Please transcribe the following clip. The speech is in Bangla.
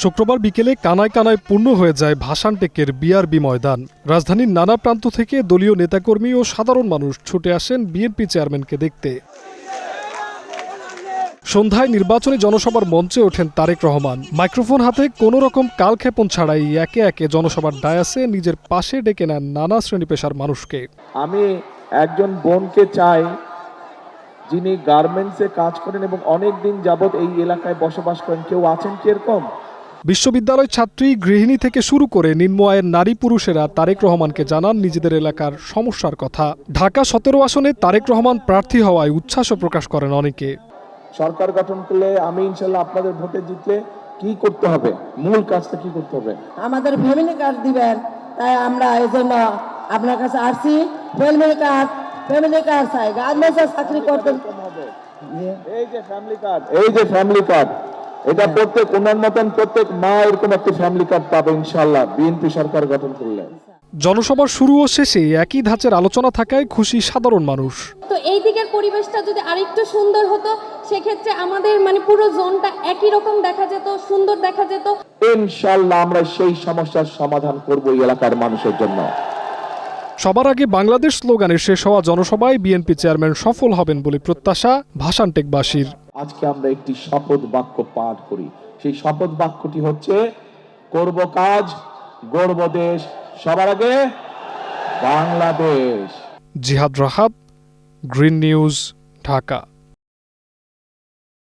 শুক্রবার বিকেলে কানায় কানায় পূর্ণ হয়ে যায় ভাসানটেকের বিআরবি ময়দান। রাজধানীর নানা প্রান্ত থেকে দলীয় নেতাকর্মী ও সাধারণ মানুষ ছুটে আসেন বিএনপি চেয়ারম্যানকে দেখতে। সন্ধ্যায় নির্বাচনী জনসভার মঞ্চে ওঠেন তারেক রহমান। মাইক্রোফোন হাতে কোনো রকম কালক্ষেপণ ছাড়াই একে একে জনসভার ডায়াসে নিজের পাশে ডেকে নেন নানা শ্রেণী পেশার মানুষকে। আমি একজন বোনকে চাই যিনি গার্মেন্টসে কাজ করেন এবং অনেক দিন যাবত এই এলাকায় বসবাস করেন। কেউ আছেন কি এরকম? বিশ্ববিদ্যালয় ছাত্রী, গৃহিণী থেকে শুরু করে নিম্ন আয়ের নারী পুরুষেরা তারেক রহমানকে জানান নিজেদের এলাকার সমস্যার কথা। ঢাকা ১৭ আসনে তারেক রহমান প্রার্থী হওয়ায় উচ্ছ্বাসও প্রকাশ করেন অনেকে। সরকার গঠন করলে আমি ইনশাল্লাহ আপনাদের ভোটে জিতলে কি করতে হবে, মূল কাজটা কি করতে হবে? আমাদের ফ্যামিলি কার্ড দিবেন, তাই আমরা এই জন্য আপনার কাছে আসছি। ফ্যামিলি কার্ড চাই, গার্মেন্টসে চাকরি করতে হবে। এই যে ফ্যামিলি কার্ড, এটা প্রত্যেক ওনার মতন প্রত্যেক মা এরকম একটা ফ্যামিলি কার্ড পাবে ইনশাল্লাহ বিএনপি সরকার গঠন করলে। জনসভার শুরু ও শেষে একই ধাঁচের আলোচনা থাকায় খুশি সাধারণ মানুষ। তো এই দিকের পরিবেশটা যদি আরেকটু সুন্দর হতো, সেক্ষেত্রে আমাদের পুরো জোনটা একই রকম দেখা যেত, সুন্দর দেখা যেত। ইনশাল্লাহ আমরা সেই সমস্যার সমাধান করব এই এলাকার মানুষের জন্য। সবার আগে বাংলাদেশ স্লোগানে শেষ হওয়া জনসভায় বিএনপি চেয়ারম্যান সফল হবেন বলে প্রত্যাশা ভাসানটেকবাসীর। আজকে আমরা একটি শপথ বাক্য পাঠ করি। সেই শপথ বাক্যটি হচ্ছে, করব কাজ, গড়ব দেশ, সবার আগে বাংলাদেশ। জিহাদ রাহাত, গ্রিন নিউজ, ঢাকা।